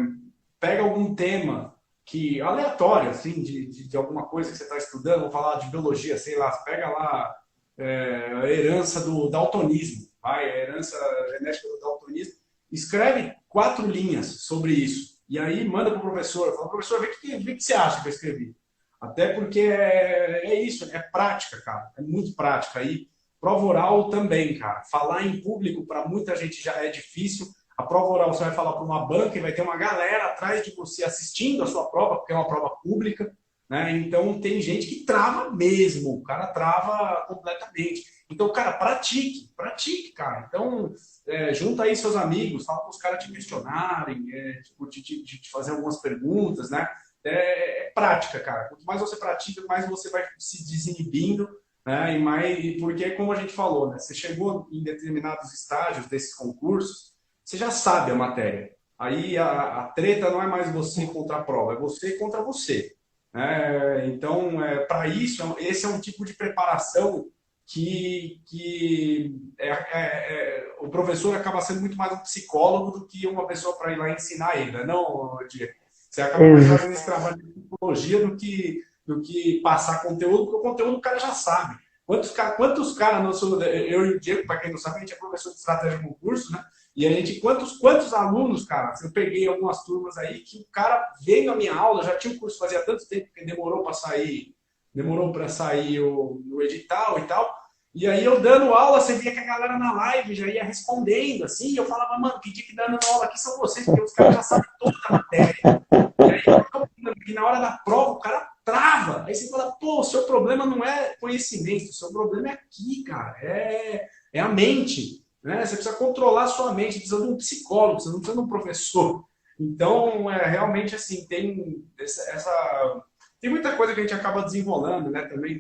pega algum tema que aleatório, assim, de alguma coisa que você está estudando, vou falar de biologia, sei lá, pega lá a herança do daltonismo, vai, a herança genética do daltonismo, escreve 4 linhas sobre isso, e aí manda para o professor, fala, professor, vê que você acha que eu escrevi. Até porque é isso, é prática, cara, é muito prática. Aí, prova oral também, cara, falar em público para muita gente já é difícil. A prova oral você vai falar para uma banca e vai ter uma galera atrás de você assistindo a sua prova, porque é uma prova pública, né? Então tem gente que trava mesmo, o cara trava completamente. Então, cara, pratique, cara. Então, junta aí seus amigos, fala para os caras te questionarem, tipo, te fazer algumas perguntas, né? É prática, cara. Quanto mais você pratica, mais você vai se desinibindo, né? Porque, como a gente falou, né? Você chegou em determinados estágios desses concursos, você já sabe a matéria. Aí a treta não é mais você contra a prova, é você contra você. Então, para isso, esse é um tipo de preparação que o professor acaba sendo muito mais um psicólogo do que uma pessoa para ir lá ensinar ele, né? Não, Diego? Você acaba mais Ex fazendo esse trabalho de psicologia do que passar conteúdo, porque o conteúdo o cara já sabe. Quantos caras, eu e o Diego, para quem não sabe, a gente é professor de estratégia de concurso, né? E a gente, quantos alunos, cara, eu peguei algumas turmas aí que o cara veio à minha aula, já tinha o curso fazia tanto tempo que demorou para sair o edital e tal. E aí eu dando aula, você via que a galera na live já ia respondendo, assim, e eu falava, mano, que dia que dando aula aqui são vocês, porque os caras já sabem toda a matéria. E aí que na hora da prova o cara trava. Aí você fala, pô, o seu problema não é conhecimento, o seu problema é aqui, cara. É a mente. Né? Você precisa controlar a sua mente, precisa de um psicólogo, você não precisa de um professor. Então, realmente, assim, tem muita coisa que a gente acaba desenrolando, né, também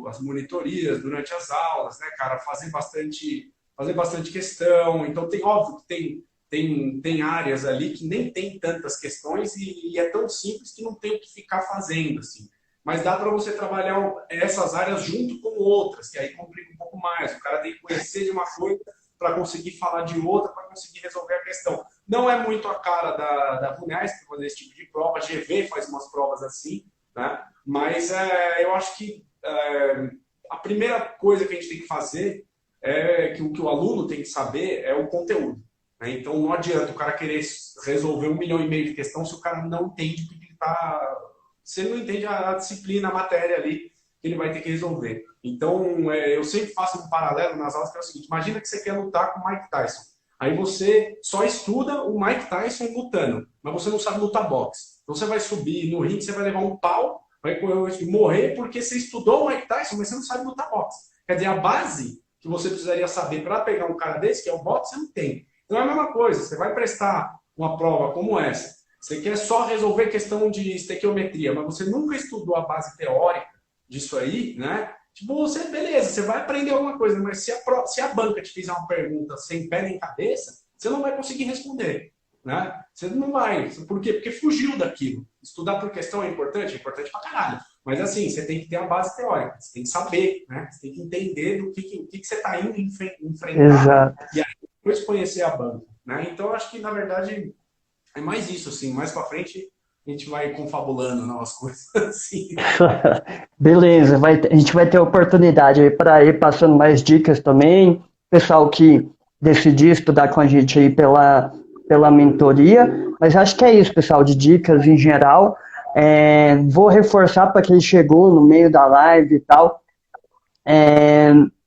as monitorias, durante as aulas, né, cara, fazer bastante questão. Então, óbvio que tem áreas ali que nem tem tantas questões e é tão simples que não tem o que ficar fazendo, assim. Mas dá para você trabalhar essas áreas junto com outras, que aí complica um pouco mais. O cara tem que conhecer de uma coisa para conseguir falar de outra, para conseguir resolver a questão. Não é muito a cara da Funesc para fazer esse tipo de prova, a GV faz umas provas assim, né? Mas eu acho que a primeira coisa que a gente tem que fazer que o aluno tem que saber é o conteúdo. Né? Então não adianta o cara querer resolver 1,5 milhão de questão se o cara não entende o que ele está. Se ele não entende a disciplina, a matéria ali que ele vai ter que resolver. Então eu sempre faço um paralelo nas aulas que é o seguinte: imagina que você quer lutar com o Mike Tyson. Aí você só estuda o Mike Tyson lutando, mas você não sabe lutar boxe. Então você vai subir no ringue, você vai levar um pau, vai morrer porque você estudou o Mike Tyson, mas você não sabe lutar boxe. Quer dizer, a base que você precisaria saber para pegar um cara desse, que é o boxe, você não tem. Então é a mesma coisa, você vai prestar uma prova como essa, você quer só resolver questão de estequiometria, mas você nunca estudou a base teórica disso aí, né? Tipo, você, beleza, você vai aprender alguma coisa, mas se a banca te fizer uma pergunta sem pé nem cabeça, você não vai conseguir responder, né? Você não vai. Por quê? Porque fugiu daquilo. Estudar por questão é importante pra caralho. Mas assim, você tem que ter a base teórica, você tem que saber, né? Você tem que entender do que você está indo enfrentar. Exato. E aí depois conhecer a banca, né? Então, eu acho que, na verdade, é mais isso, assim. Mais pra frente, a gente vai confabulando novas coisas, assim. Beleza, a gente vai ter oportunidade aí para ir passando mais dicas também. Pessoal que decidir estudar com a gente aí pela mentoria. Mas acho que é isso, pessoal, de dicas em geral. Vou reforçar para quem chegou no meio da live e tal.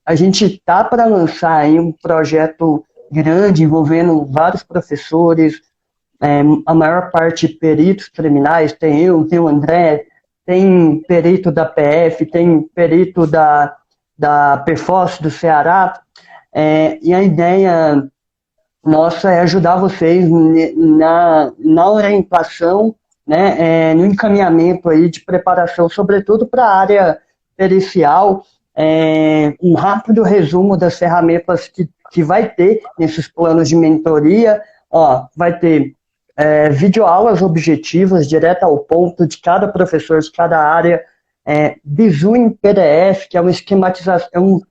A gente tá para lançar aí um projeto grande envolvendo vários professores, a maior parte peritos criminais, tem eu, tem o André, tem perito da PF, tem perito da PFOS do Ceará, e a ideia nossa é ajudar vocês na orientação, né, no encaminhamento aí de preparação, sobretudo para a área pericial, um rápido resumo das ferramentas que vai ter nesses planos de mentoria. Vai ter videoaulas objetivas, direto ao ponto, de cada professor, de cada área, bizu em PDF, que é uma esquematização,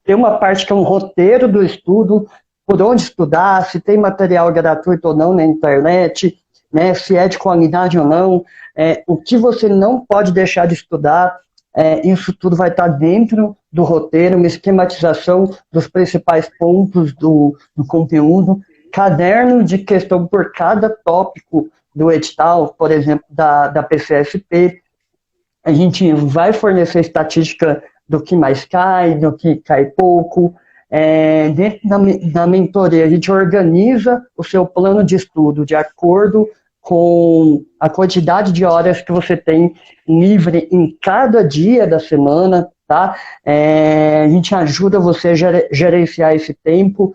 tem uma parte que é um roteiro do estudo, por onde estudar, se tem material gratuito ou não na internet, né, se é de qualidade ou não, o que você não pode deixar de estudar, isso tudo vai estar dentro do roteiro, uma esquematização dos principais pontos do conteúdo, caderno de questão por cada tópico do edital, por exemplo, da PCSP. A gente vai fornecer estatística do que mais cai, do que cai pouco. Dentro da mentoria, a gente organiza o seu plano de estudo de acordo com a quantidade de horas que você tem livre em cada dia da semana, tá? A gente ajuda você a gerenciar esse tempo.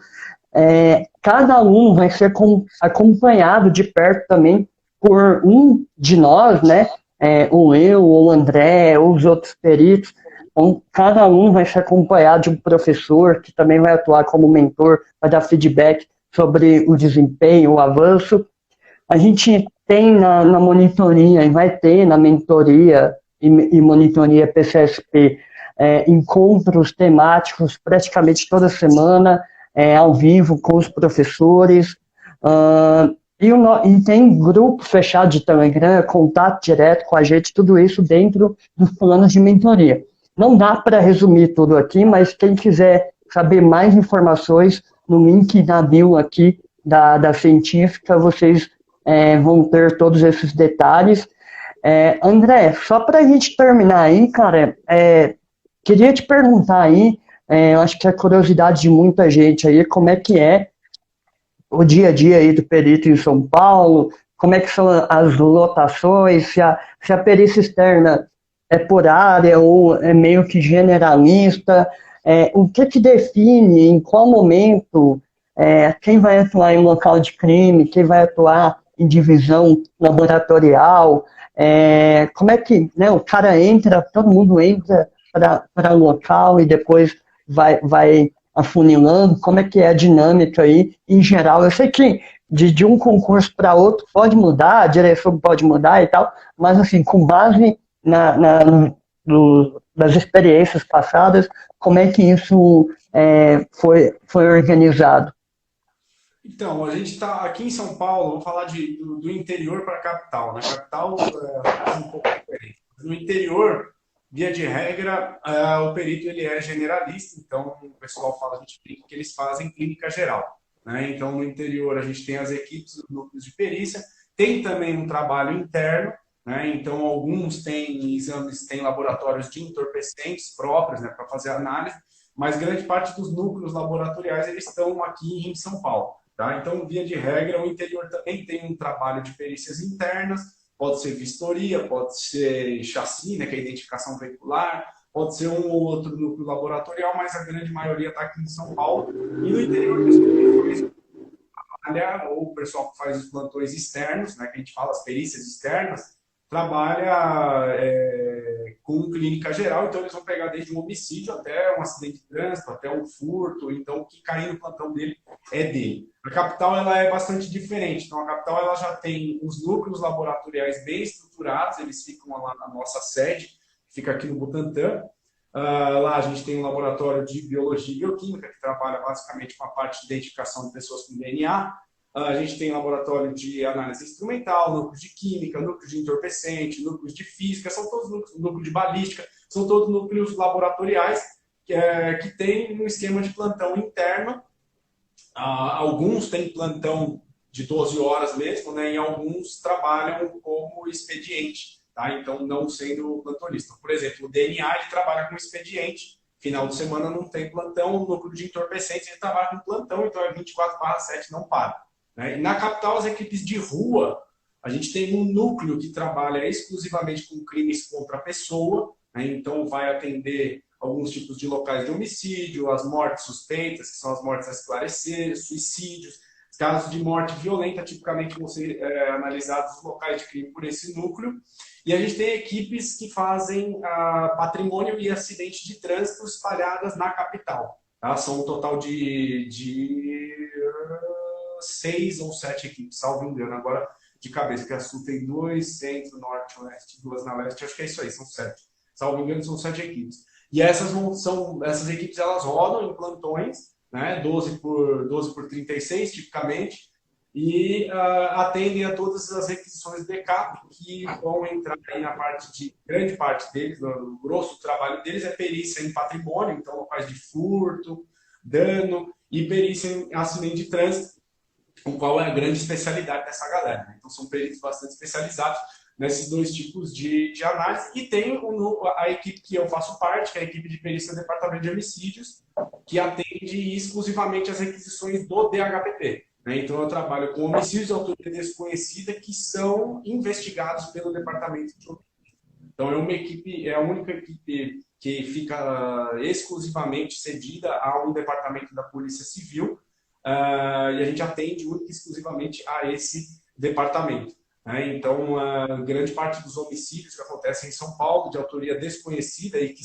Cada aluno vai ser acompanhado de perto também por um de nós, né? Ou eu, ou o André, ou os outros peritos. Então, cada aluno vai ser acompanhado de um professor que também vai atuar como mentor, vai dar feedback sobre o desempenho, o avanço. A gente tem na monitoria, e vai ter na mentoria e monitoria PCSP, encontros temáticos praticamente toda semana, ao vivo com os professores, e tem grupo fechado de Telegram, contato direto com a gente, tudo isso dentro dos planos de mentoria. Não dá para resumir tudo aqui, mas quem quiser saber mais informações, no link da bio aqui da científica, vocês vão ter todos esses detalhes. André, só para a gente terminar aí, cara, queria te perguntar aí, eu acho que é curiosidade de muita gente aí, como é que é o dia a dia aí do perito em São Paulo, como é que são as lotações, se a perícia externa é por área ou é meio que generalista, o que define, em qual momento, quem vai atuar em local de crime, quem vai atuar em divisão laboratorial, como é que, né, o cara entra, todo mundo entra para o local e depois vai afunilando, como é que é a dinâmica aí, em geral. Eu sei que de um concurso para outro pode mudar, a direção pode mudar e tal, mas assim, com base das experiências passadas, como é que isso foi organizado? Então, a gente está aqui em São Paulo, vamos falar do interior para a capital. Na capital é um pouco diferente. No interior, via de regra, o perito ele é generalista, então o pessoal fala, a gente brinca que eles fazem clínica geral. Né? Então, no interior, a gente tem as equipes, os núcleos de perícia, tem também um trabalho interno, né? Então, alguns têm exames, têm laboratórios de entorpecentes próprios, né, para fazer análise, mas grande parte dos núcleos laboratoriais eles estão aqui em São Paulo. Tá? Então, via de regra, o interior também tem um trabalho de perícias internas, pode ser vistoria, pode ser chassi, né, que é a identificação veicular, pode ser um ou outro núcleo laboratorial, mas a grande maioria está aqui em São Paulo. E no interior, o pessoal que trabalha, ou o pessoal que faz os plantões externos, né, que a gente fala as perícias externas, trabalha com clínica geral, então eles vão pegar desde um homicídio até um acidente de trânsito, até um furto, então o que cair no plantão dele é dele. A capital ela é bastante diferente, então a capital ela já tem os núcleos laboratoriais bem estruturados, eles ficam lá na nossa sede, fica aqui no Butantã. Lá a gente tem um laboratório de biologia e bioquímica, que trabalha basicamente com a parte de identificação de pessoas com DNA. A gente tem laboratório de análise instrumental, núcleos de química, núcleos de entorpecente, núcleos de física, são todos núcleos de balística, são todos núcleos laboratoriais que têm um esquema de plantão interno. Alguns têm plantão de 12 horas mesmo, né, e alguns trabalham como expediente, tá? Então não sendo plantonista. Por exemplo, o DNA ele trabalha com expediente, final de semana não tem plantão, o núcleo de entorpecentes ele trabalha com plantão, então é 24/7, não para. Né? E na capital, as equipes de rua, a gente tem um núcleo que trabalha exclusivamente com crimes contra a pessoa, né? Então vai atender alguns tipos de locais de homicídio, as mortes suspeitas, que são as mortes a esclarecer, suicídios, casos de morte violenta, tipicamente vão ser analisados os locais de crime por esse núcleo. E a gente tem equipes que fazem patrimônio e acidente de trânsito espalhadas na capital. Tá? São um total de 6 ou 7 equipes, salvo engano, agora de cabeça, que a Sul tem 2, Centro, Norte, Oeste, 2 na Leste, acho que é isso aí, são 7. Salvo engano, são 7 equipes. E essas equipes elas rodam em plantões, né, 12 por 36, tipicamente, e atendem a todas as requisições de CAP que vão entrar aí na parte de, grande parte deles, no grosso do trabalho deles é perícia em patrimônio, então locais de furto, dano, e perícia em acidente de trânsito, o qual é a grande especialidade dessa galera. Né? Então, são peritos bastante especializados nesses dois tipos de análise. E tem a equipe que eu faço parte, que é a equipe de perícia do Departamento de Homicídios, que atende exclusivamente as requisições do DHPP. Né? Então, eu trabalho com homicídios de autoria desconhecida que são investigados pelo Departamento de Homicídios. Então, é a única equipe que fica exclusivamente cedida a um departamento da Polícia Civil, e a gente atende única e exclusivamente a esse departamento. Né? Então, grande parte dos homicídios que acontecem em São Paulo, de autoria desconhecida e que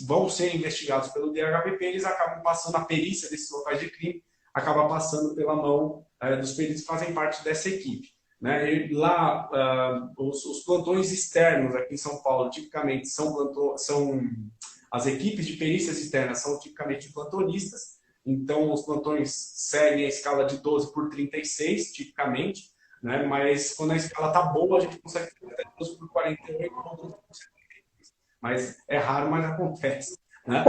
vão ser investigados pelo DHPP, eles acabam passando a perícia desses locais de crime, acaba passando pela mão dos peritos que fazem parte dessa equipe. Né? E lá, os plantões externos aqui em São Paulo, tipicamente, são as equipes de perícias externas são tipicamente plantonistas, então os plantões seguem a escala de 12 por 36, tipicamente, né? Mas quando a escala está boa, a gente consegue fazer até 12 por 48 ou 12 por 72. Mas é raro, mas acontece. Né?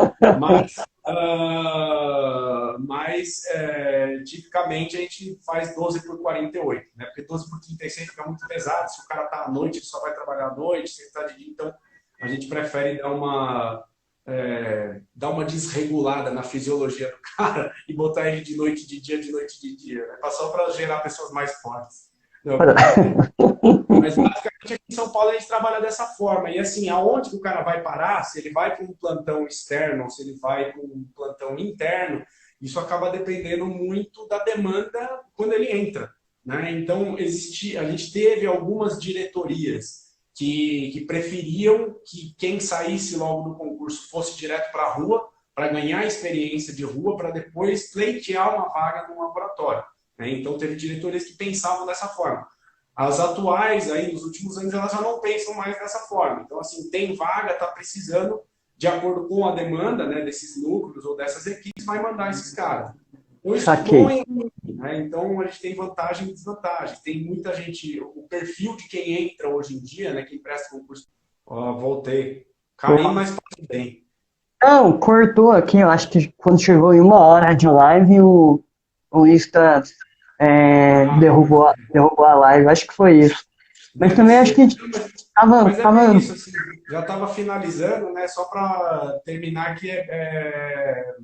Tipicamente a gente faz 12 por 48, né? Porque 12 por 36 fica muito pesado, se o cara está à noite, ele só vai trabalhar à noite, se ele está de dia, então a gente prefere dar uma desregulada na fisiologia do cara e botar ele de noite de dia, né? Só para gerar pessoas mais fortes. Não, mas basicamente aqui em São Paulo a gente trabalha dessa forma. E assim, aonde que o cara vai parar, se ele vai para um plantão externo ou se ele vai para um plantão interno, isso acaba dependendo muito da demanda quando ele entra. Né? Então, a gente teve algumas diretorias que preferiam que quem saísse logo do concurso fosse direto para a rua, para ganhar experiência de rua, para depois pleitear uma vaga no laboratório. Né? Então, teve diretorias que pensavam dessa forma. As atuais, aí, nos últimos anos, elas já não pensam mais dessa forma. Então, assim, tem vaga, está precisando, de acordo com a demanda, né, desses núcleos ou dessas equipes, vai mandar esses caras. Então, isso é bom, Saquei. hein? Né? Então, a gente tem vantagem e desvantagem. Tem muita gente, o perfil de quem entra hoje em dia, né, quem presta concurso. Ó, voltei. Caí, mas passei bem. Não, cortou aqui, eu acho que quando chegou em 1 hora de live, o Insta Ah, derrubou a live, acho que foi isso. Mas deve também acho que ser. Não, mas é bem tava, isso, assim, já estava finalizando, né? Só para terminar que é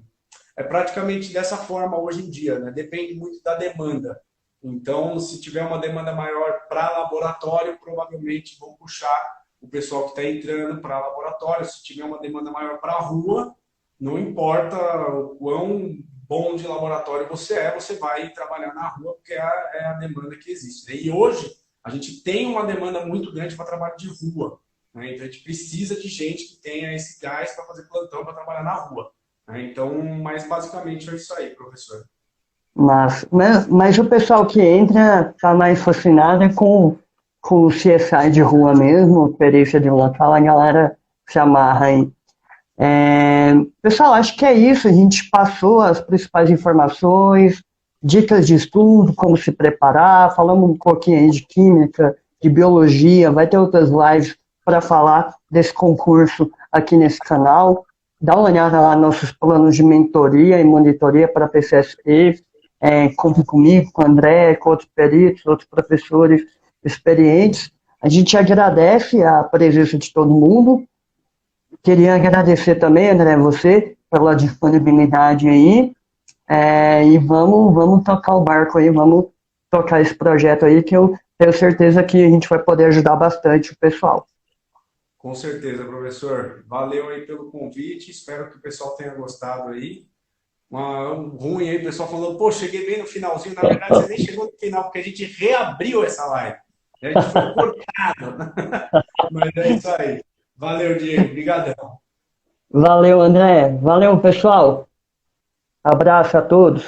praticamente dessa forma hoje em dia, né? Depende muito da demanda. Então, se tiver uma demanda maior para laboratório, provavelmente vão puxar o pessoal que está entrando para laboratório. Se tiver uma demanda maior para a rua, não importa o quão bom de laboratório você é, você vai trabalhar na rua, porque é a demanda que existe, né? E hoje, a gente tem uma demanda muito grande para trabalho de rua, né? Então, a gente precisa de gente que tenha esse gás para fazer plantão, para trabalhar na rua, né? Então, mas basicamente é isso aí, professor. mas o pessoal que entra tá mais fascinado é com o CSI de rua mesmo, perícia de local, a galera se amarra aí. Pessoal, acho que é isso. A gente passou as principais informações, dicas de estudo, como se preparar, falamos um pouquinho aí de química, de biologia, vai ter outras lives para falar desse concurso aqui nesse canal. Dá uma olhada lá nos nossos planos de mentoria e monitoria para a PCSP, conte comigo, com o André, com outros peritos, outros professores experientes. A gente agradece a presença de todo mundo. Queria agradecer também, André, você, pela disponibilidade aí. E vamos tocar o barco aí, vamos tocar esse projeto aí, que eu tenho certeza que a gente vai poder ajudar bastante o pessoal. Com certeza, professor. Valeu aí pelo convite. Espero que o pessoal tenha gostado aí. Um ruim aí, o pessoal falando, pô, cheguei bem no finalzinho. Na verdade, você nem chegou no final, porque a gente reabriu essa live. E a gente foi cortado. Mas é isso aí. Valeu, Diego. Obrigadão. Valeu, André. Valeu, pessoal. Abraço a todos.